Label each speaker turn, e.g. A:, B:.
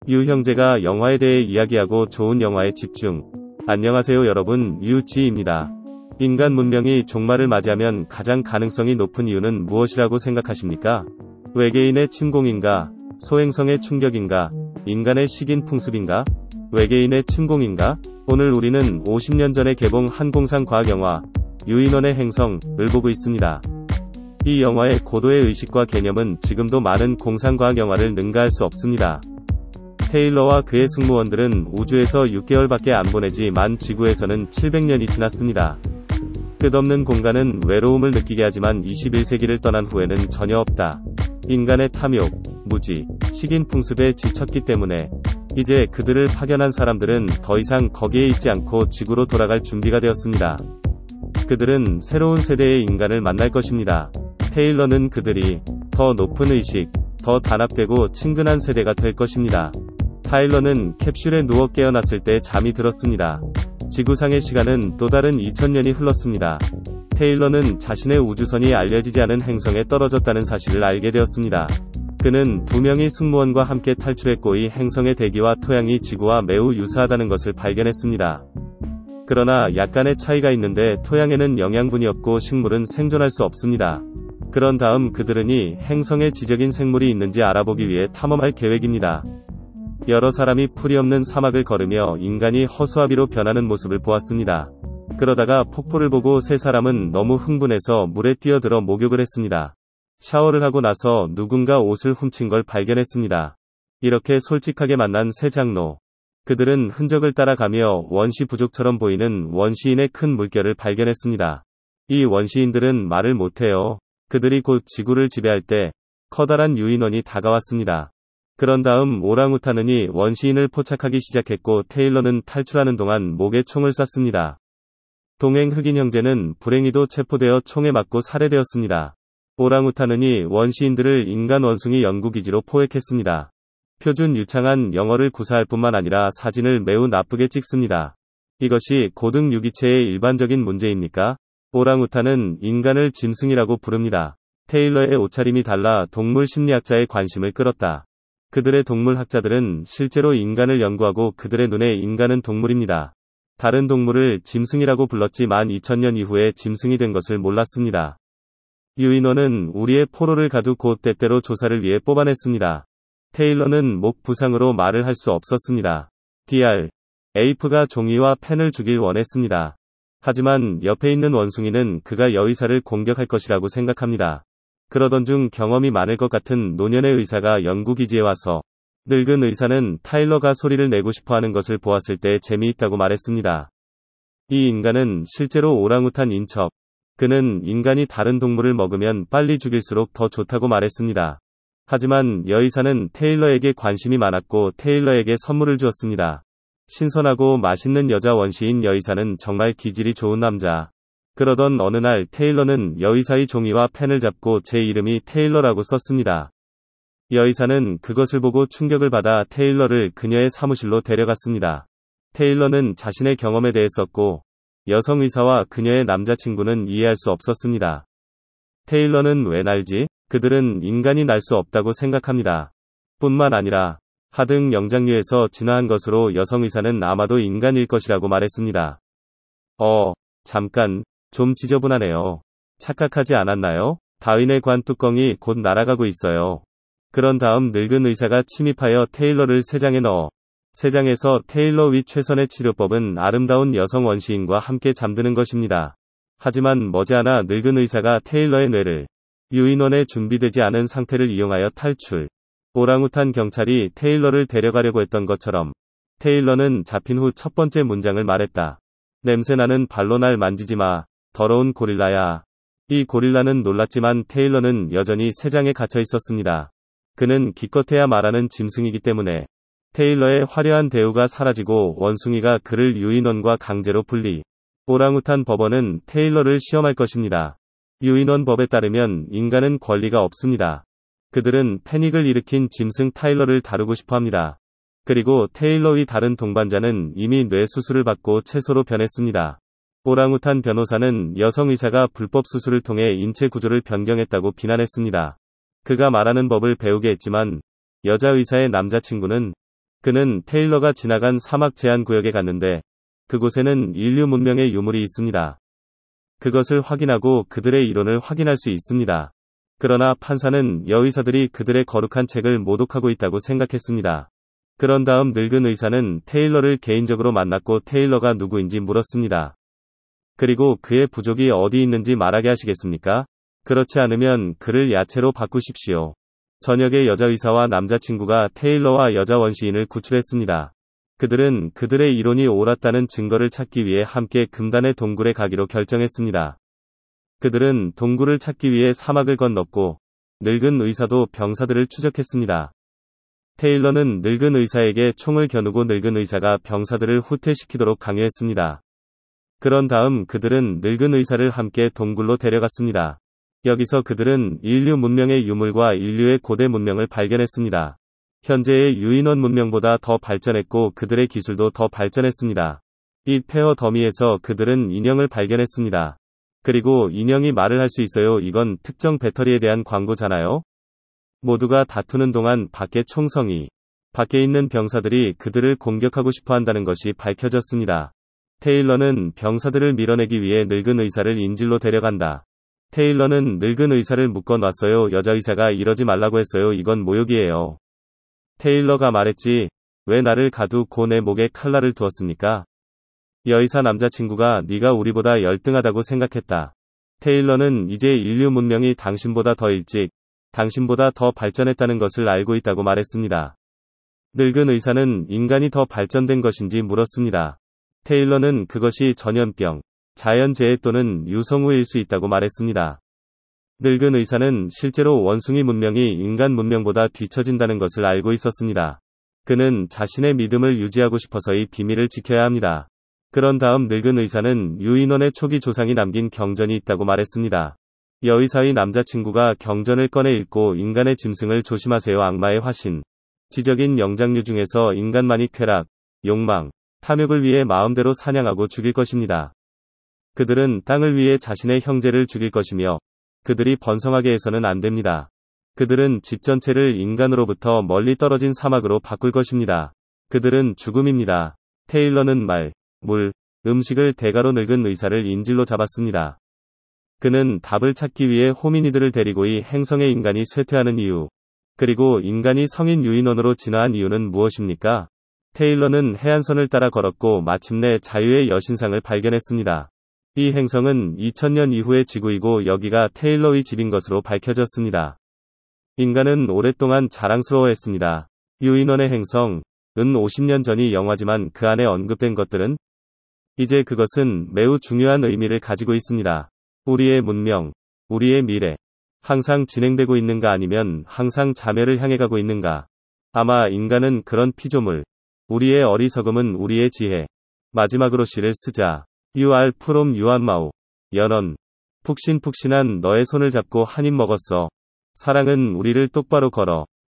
A: 유 형제가 영화에 대해 이야기하고 좋은 영화에 집중. 안녕하세요 여러분, 유지입니다. 인간 문명이 종말을 맞이하면 가장 가능성이 높은 이유는 무엇이라고 생각하십니까? 외계인의 침공인가? 소행성의 충격인가? 인간의 식인 풍습인가? 외계인의 침공인가? 오늘 우리는 50년 전에 개봉한 공상 과학 영화 유인원의 행성을 보고 있습니다. 이 영화의 고도의 의식과 개념은 지금도 많은 공상 과학 영화를 능가할 수 없습니다. 테일러와 그의 승무원들은 우주에서 6개월밖에 안 보내지만 지구에서는 700년이 지났습니다. 끝없는 공간은 외로움을 느끼게 하지만 21세기를 떠난 후에는 전혀 없다. 인간의 탐욕, 무지, 식인 풍습에 지쳤기 때문에 이제 그들을 파견한 사람들은 더 이상 거기에 있지 않고 지구로 돌아갈 준비가 되었습니다. 그들은 새로운 세대의 인간을 만날 것입니다. 테일러는 그들이 더 높은 의식, 더 단합되고 친근한 세대가 될 것입니다. 타일러는 캡슐에 누워 깨어났을 때 잠이 들었습니다. 지구상의 시간은 또 다른 2000년이 흘렀습니다. 테일러는 자신의 우주선이 알려지지 않은 행성에 떨어졌다는 사실을 알게 되었습니다. 그는 2명의 승무원과 함께 탈출했고 이 행성의 대기와 토양이 지구와 매우 유사하다는 것을 발견했습니다. 그러나 약간의 차이가 있는데 토양에는 영양분이 없고 식물은 생존할 수 없습니다. 그런 다음 그들은 이 행성에 지적인 생물이 있는지 알아보기 위해 탐험할 계획입니다. 여러 사람이 풀이 없는 사막을 걸으며 인간이 허수아비로 변하는 모습을 보았습니다. 그러다가 폭포를 보고 세 사람은 너무 흥분해서 물에 뛰어들어 목욕을 했습니다. 샤워를 하고 나서 누군가 옷을 훔친 걸 발견했습니다. 이렇게 솔직하게 만난 세 장로. 그들은 흔적을 따라가며 원시 부족처럼 보이는 원시인의 큰 물결을 발견했습니다. 이 원시인들은 말을 못해요. 그들이 곧 지구를 지배할 때 커다란 유인원이 다가왔습니다. 그런 다음 오랑우타는이 원시인을 포착하기 시작했고 테일러는 탈출하는 동안 목에 총을 쐈습니다. 동행 흑인 형제는 불행히도 체포되어 총에 맞고 살해되었습니다. 오랑우타는이 원시인들을 인간 원숭이 연구기지로 포획했습니다. 표준 유창한 영어를 구사할 뿐만 아니라 사진을 매우 나쁘게 찍습니다. 이것이 고등 유기체의 일반적인 문제입니까? 오랑우타는 인간을 짐승이라고 부릅니다. 테일러의 옷차림이 달라 동물 심리학자의 관심을 끌었다. 그들의 동물학자들은 실제로 인간을 연구하고 그들의 눈에 인간은 동물입니다. 다른 동물을 짐승이라고 불렀지만 2000년 이후에 짐승이 된 것을 몰랐습니다. 유인원은 우리의 포로를 가두 곧 때때로 조사를 위해 뽑아냈습니다. 테일러는 목 부상으로 말을 할 수 없었습니다. Dr. 에이프가 종이와 펜을 주길 원했습니다. 하지만 옆에 있는 원숭이는 그가 여의사를 공격할 것이라고 생각합니다. 그러던 중 경험이 많을 것 같은 노년의 의사가 연구기지에 와서 늙은 의사는 타일러가 소리를 내고 싶어하는 것을 보았을 때 재미있다고 말했습니다. 이 인간은 실제로 오랑우탄 인척. 그는 인간이 다른 동물을 먹으면 빨리 죽일수록 더 좋다고 말했습니다. 하지만 여의사는 테일러에게 관심이 많았고 테일러에게 선물을 주었습니다. 신선하고 맛있는 여자 원시인 여의사는 정말 기질이 좋은 남자. 그러던 어느 날 테일러는 여의사의 종이와 펜을 잡고 제 이름이 테일러라고 썼습니다. 여의사는 그것을 보고 충격을 받아 테일러를 그녀의 사무실로 데려갔습니다. 테일러는 자신의 경험에 대해 썼고 여성 의사와 그녀의 남자친구는 이해할 수 없었습니다. 테일러는 왜 날지? 그들은 인간이 날 수 없다고 생각합니다. 뿐만 아니라 하등 영장류에서 진화한 것으로 여성 의사는 아마도 인간일 것이라고 말했습니다. 잠깐, 좀 지저분하네요. 착각하지 않았나요? 다윈의 관 뚜껑이 곧 날아가고 있어요. 그런 다음 늙은 의사가 침입하여 테일러를 세장에 넣어 세장에서 테일러 위 최선의 치료법은 아름다운 여성 원시인과 함께 잠드는 것입니다. 하지만 머지않아 늙은 의사가 테일러의 뇌를 유인원에 준비되지 않은 상태를 이용하여 탈출. 오랑우탄 경찰이 테일러를 데려가려고 했던 것처럼 테일러는 잡힌 후 첫 번째 문장을 말했다. 냄새나는 발로 날 만지지 마. 더러운 고릴라야. 이 고릴라는 놀랐지만 테일러는 여전히 세장에 갇혀 있었습니다. 그는 기껏해야 말하는 짐승이기 때문에 테일러의 화려한 대우가 사라지고 원숭이가 그를 유인원과 강제로 분리. 오랑우탄 법원은 테일러를 시험할 것입니다. 유인원 법에 따르면 인간은 권리가 없습니다. 그들은 패닉을 일으킨 짐승 타일러를 다루고 싶어합니다. 그리고 테일러의 다른 동반자는 이미 뇌 수술을 받고 채소로 변했습니다. 오랑우탄 변호사는 여성 의사가 불법 수술을 통해 인체 구조를 변경했다고 비난했습니다. 그가 말하는 법을 배우게 했지만 여자 의사의 남자친구는 그는 테일러가 지나간 사막 제한 구역에 갔는데 그곳에는 인류 문명의 유물이 있습니다. 그것을 확인하고 그들의 이론을 확인할 수 있습니다. 그러나 판사는 여의사들이 그들의 거룩한 책을 모독하고 있다고 생각했습니다. 그런 다음 늙은 의사는 테일러를 개인적으로 만났고 테일러가 누구인지 물었습니다. 그리고 그의 부족이 어디 있는지 말하게 하시겠습니까? 그렇지 않으면 그를 야채로 바꾸십시오. 저녁에 여자 의사와 남자친구가 테일러와 여자 원시인을 구출했습니다. 그들은 그들의 이론이 옳았다는 증거를 찾기 위해 함께 금단의 동굴에 가기로 결정했습니다. 그들은 동굴을 찾기 위해 사막을 건넜고 늙은 의사도 병사들을 추적했습니다. 테일러는 늙은 의사에게 총을 겨누고 늙은 의사가 병사들을 후퇴시키도록 강요했습니다. 그런 다음 그들은 늙은 의사를 함께 동굴로 데려갔습니다. 여기서 그들은 인류 문명의 유물과 인류의 고대 문명을 발견했습니다. 현재의 유인원 문명보다 더 발전했고 그들의 기술도 더 발전했습니다. 이 폐허 더미에서 그들은 인형을 발견했습니다. 그리고 인형이 말을 할 수 있어요. 이건 특정 배터리에 대한 광고잖아요. 모두가 다투는 동안 밖에 총성이 밖에 있는 병사들이 그들을 공격하고 싶어 한다는 것이 밝혀졌습니다. 테일러는 병사들을 밀어내기 위해 늙은 의사를 인질로 데려간다. 테일러는 늙은 의사를 묶어놨어요. 여자 의사가 이러지 말라고 했어요. 이건 모욕이에요. 테일러가 말했지. 왜 나를 가두고 내 목에 칼날을 두었습니까? 여의사 남자친구가 네가 우리보다 열등하다고 생각했다. 테일러는 이제 인류 문명이 당신보다 더 일찍, 당신보다 더 발전했다는 것을 알고 있다고 말했습니다. 늙은 의사는 인간이 더 발전된 것인지 물었습니다. 테일러는 그것이 전염병, 자연재해 또는 유성우일 수 있다고 말했습니다. 늙은 의사는 실제로 원숭이 문명이 인간 문명보다 뒤처진다는 것을 알고 있었습니다. 그는 자신의 믿음을 유지하고 싶어서 이 비밀을 지켜야 합니다. 그런 다음 늙은 의사는 유인원의 초기 조상이 남긴 경전이 있다고 말했습니다. 여의사의 남자친구가 경전을 꺼내 읽고 인간의 짐승을 조심하세요. 악마의 화신. 지적인 영장류 중에서 인간만이 쾌락, 욕망, 탐욕을 위해 마음대로 사냥하고 죽일 것입니다. 그들은 땅을 위해 자신의 형제를 죽일 것이며 그들이 번성하게 해서는 안 됩니다. 그들은 집 전체를 인간으로부터 멀리 떨어진 사막으로 바꿀 것입니다. 그들은 죽음입니다. 테일러는 말, 물, 음식을 대가로 늙은 의사를 인질로 잡았습니다. 그는 답을 찾기 위해 호미니드를 데리고 이 행성의 인간이 쇠퇴하는 이유, 그리고 인간이 성인 유인원으로 진화한 이유는 무엇입니까? 테일러는 해안선을 따라 걸었고 마침내 자유의 여신상을 발견했습니다. 이 행성은 2000년 이후의 지구이고 여기가 테일러의 집인 것으로 밝혀졌습니다. 인간은 오랫동안 자랑스러워했습니다. 유인원의 행성, 은 50년 전이 영화지만 그 안에 언급된 것들은 이제 그것은 매우 중요한 의미를 가지고 있습니다. 우리의 문명, 우리의 미래, 항상 진행되고 있는가 아니면 항상 자멸을 향해 가고 있는가? 아마 인간은 그런 피조물, 우리의 어리석음은 우리의 지혜. 마지막으로 시를 쓰자. You are from 유한마오. 연언. 푹신푹신한 너의 손을 잡고 한 입 먹었어. 사랑은 우리를 똑바로 걸어.